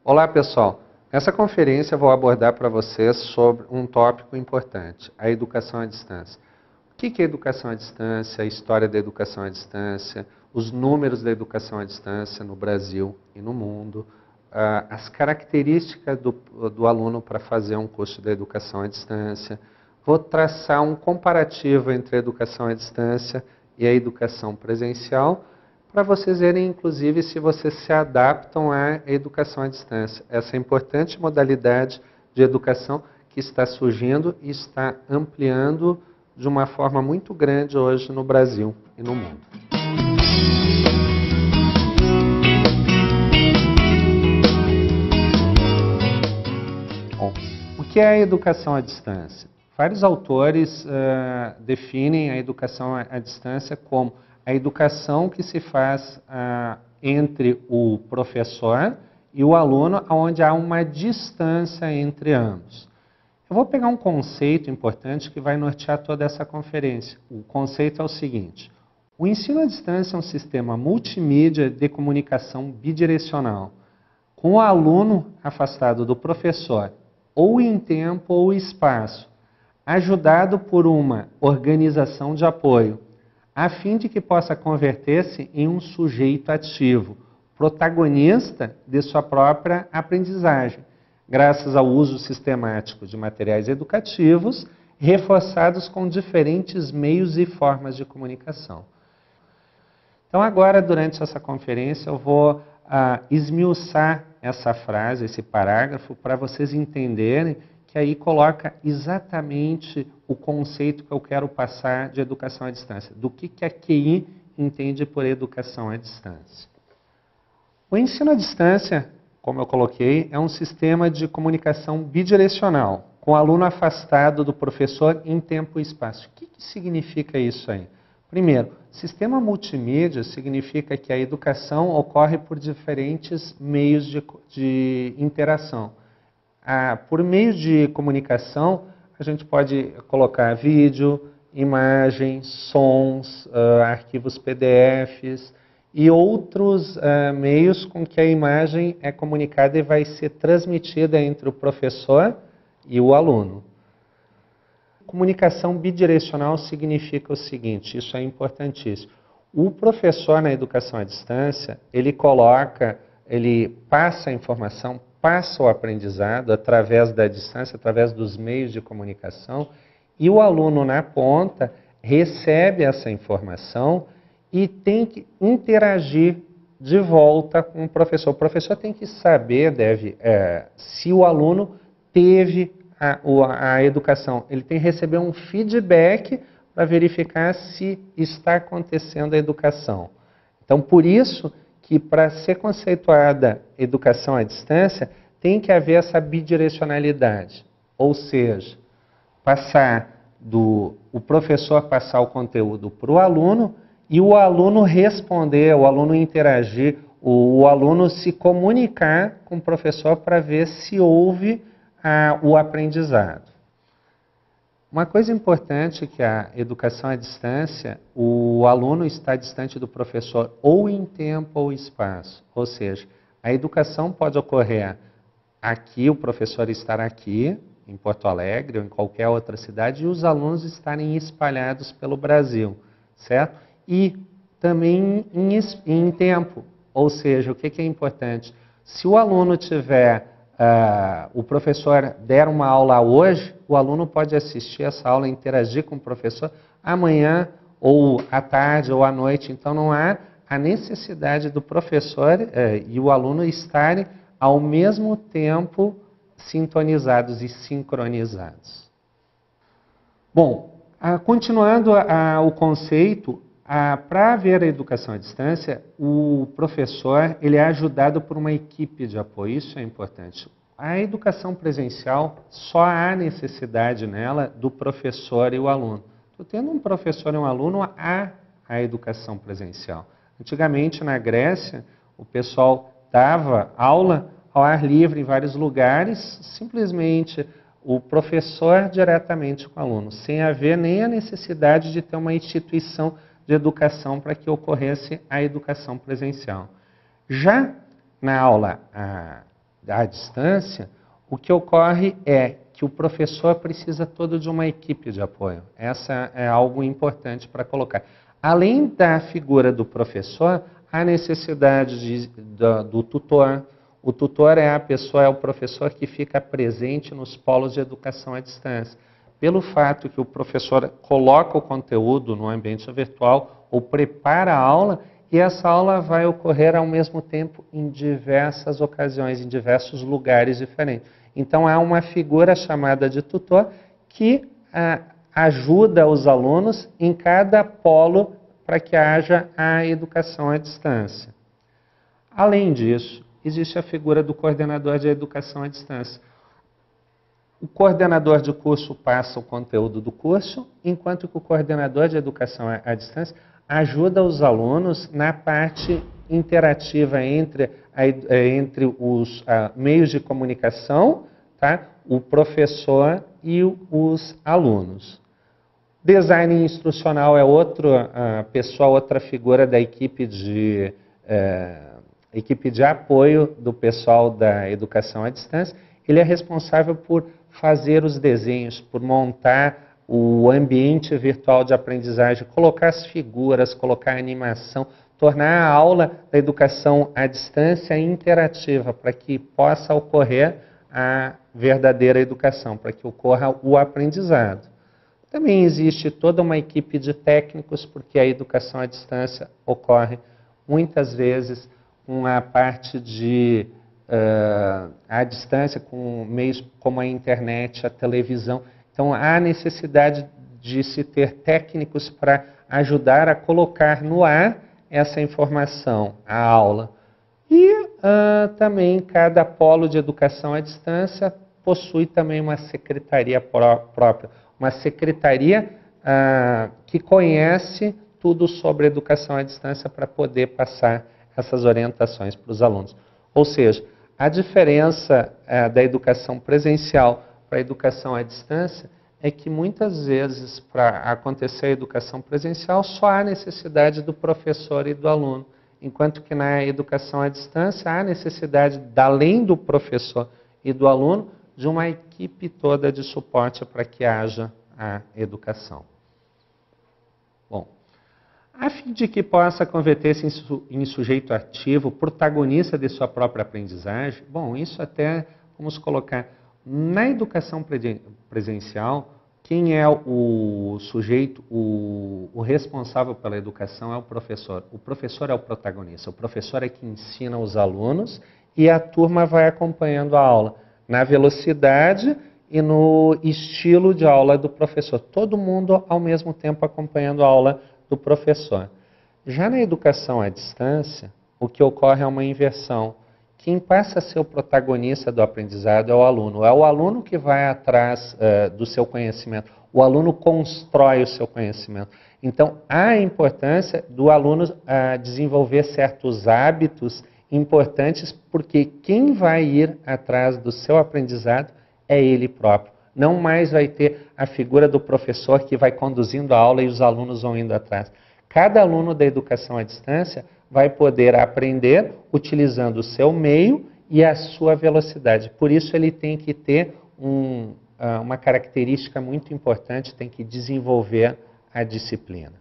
Olá, pessoal. Nessa conferência eu vou abordar para vocês sobre um tópico importante, a educação à distância. O que é educação à distância, a história da educação à distância, os números da educação à distância no Brasil e no mundo, as características do aluno para fazer um curso de educação à distância. Vou traçar um comparativo entre a educação à distância e a educação presencial, para vocês verem, inclusive, se vocês se adaptam à educação à distância. Essa importante modalidade de educação que está surgindo e está ampliando de uma forma muito grande hoje no Brasil e no mundo. Bom, o que é a educação à distância? Vários autores definem a educação à distância como a educação que se faz entre o professor e o aluno, onde há uma distância entre ambos. Eu vou pegar um conceito importante que vai nortear toda essa conferência. O conceito é o seguinte: o ensino à distância é um sistema multimídia de comunicação bidirecional, com o aluno afastado do professor, ou em tempo ou espaço, ajudado por uma organização de apoio, a fim de que possa converter-se em um sujeito ativo, protagonista de sua própria aprendizagem, graças ao uso sistemático de materiais educativos, reforçados com diferentes meios e formas de comunicação. Então agora, durante essa conferência, eu vou esmiuçar essa frase, esse parágrafo, para vocês entenderem que aí coloca exatamente o conceito que eu quero passar de educação à distância. Do que a QI entende por educação à distância. O ensino à distância, como eu coloquei, é um sistema de comunicação bidirecional, com o aluno afastado do professor em tempo e espaço. O que significa isso aí? Primeiro, sistema multimídia significa que a educação ocorre por diferentes meios de interação. Por meio de comunicação, a gente pode colocar vídeo, imagens, sons, arquivos PDFs e outros meios com que a imagem é comunicada e vai ser transmitida entre o professor e o aluno. Comunicação bidirecional significa o seguinte, isso é importantíssimo. O professor na educação à distância, ele passa a informação, passa o aprendizado através da distância, através dos meios de comunicação, e o aluno na ponta recebe essa informação e tem que interagir de volta com o professor. O professor tem que saber, se o aluno teve a educação. Ele tem que receber um feedback para verificar se está acontecendo a educação. Então, por isso que para ser conceituada educação à distância, tem que haver essa bidirecionalidade. Ou seja, o professor passar o conteúdo para o aluno e o aluno responder, o aluno interagir, o aluno se comunicar com o professor para ver se houve o aprendizado. Uma coisa importante é que a educação à distância, o aluno está distante do professor ou em tempo ou espaço. Ou seja, a educação pode ocorrer aqui, o professor estar aqui, em Porto Alegre ou em qualquer outra cidade, e os alunos estarem espalhados pelo Brasil, certo? E também em tempo. Ou seja, o que é importante? Se o aluno tiver... o professor der uma aula hoje, o aluno pode assistir essa aula, interagir com o professor amanhã, ou à tarde, ou à noite. Então não há a necessidade do professor e o aluno estarem ao mesmo tempo sintonizados e sincronizados. Bom, continuando o conceito, para haver a educação à distância, o professor ele é ajudado por uma equipe de apoio, isso é importante. A educação presencial, só há necessidade nela do professor e o aluno. Então, tendo um professor e um aluno, há a educação presencial. Antigamente, na Grécia, o pessoal dava aula ao ar livre em vários lugares, simplesmente o professor diretamente com o aluno, sem haver nem a necessidade de ter uma instituição de educação para que ocorresse a educação presencial. Já na aula à distância, o que ocorre é que o professor precisa todo de uma equipe de apoio. Essa é algo importante para colocar. Além da figura do professor, há necessidade do tutor. O tutor é a pessoa, é o professor que fica presente nos polos de educação à distância. Pelo fato que o professor coloca o conteúdo no ambiente virtual ou prepara a aula, e essa aula vai ocorrer ao mesmo tempo em diversas ocasiões, em diversos lugares diferentes. Então, há uma figura chamada de tutor que ajuda os alunos em cada polo para que haja a educação à distância. Além disso, existe a figura do coordenador de educação à distância. O coordenador de curso passa o conteúdo do curso, enquanto que o coordenador de educação à distância ajuda os alunos na parte interativa entre os meios de comunicação, tá? O professor e os alunos. Design instrucional é outra pessoa, outra figura da equipe de apoio do pessoal da educação à distância. Ele é responsável por fazer os desenhos, por montar o ambiente virtual de aprendizagem, colocar as figuras, colocar a animação, tornar a aula da educação à distância interativa, para que possa ocorrer a verdadeira educação, para que ocorra o aprendizado. Também existe toda uma equipe de técnicos, porque a educação à distância ocorre muitas vezes com a parte de à distância, com meios como a internet, a televisão. Então, há necessidade de se ter técnicos para ajudar a colocar no ar essa informação, a aula. E também cada polo de educação à distância possui também uma secretaria própria, uma secretaria que conhece tudo sobre educação à distância para poder passar essas orientações para os alunos. Ou seja, a diferença da educação presencial para a educação à distância é que muitas vezes, para acontecer a educação presencial, só há necessidade do professor e do aluno, enquanto que na educação à distância há necessidade, além do professor e do aluno, de uma equipe toda de suporte para que haja a educação. Bom, a fim de que possa converter-se em sujeito ativo, protagonista de sua própria aprendizagem, bom, isso até vamos colocar na educação presencial, quem é o sujeito, o responsável pela educação é o professor. O professor é o protagonista, o professor é que ensina os alunos e a turma vai acompanhando a aula na velocidade e no estilo de aula do professor. Todo mundo ao mesmo tempo acompanhando a aula do professor. Já na educação à distância, o que ocorre é uma inversão. Quem passa a ser o protagonista do aprendizado é o aluno. É o aluno que vai atrás do seu conhecimento. O aluno constrói o seu conhecimento. Então, há a importância do aluno desenvolver certos hábitos importantes, porque quem vai ir atrás do seu aprendizado é ele próprio. Não mais vai ter a figura do professor que vai conduzindo a aula e os alunos vão indo atrás. Cada aluno da educação à distância vai poder aprender utilizando o seu meio e a sua velocidade. Por isso, ele tem que ter uma característica muito importante, tem que desenvolver a disciplina.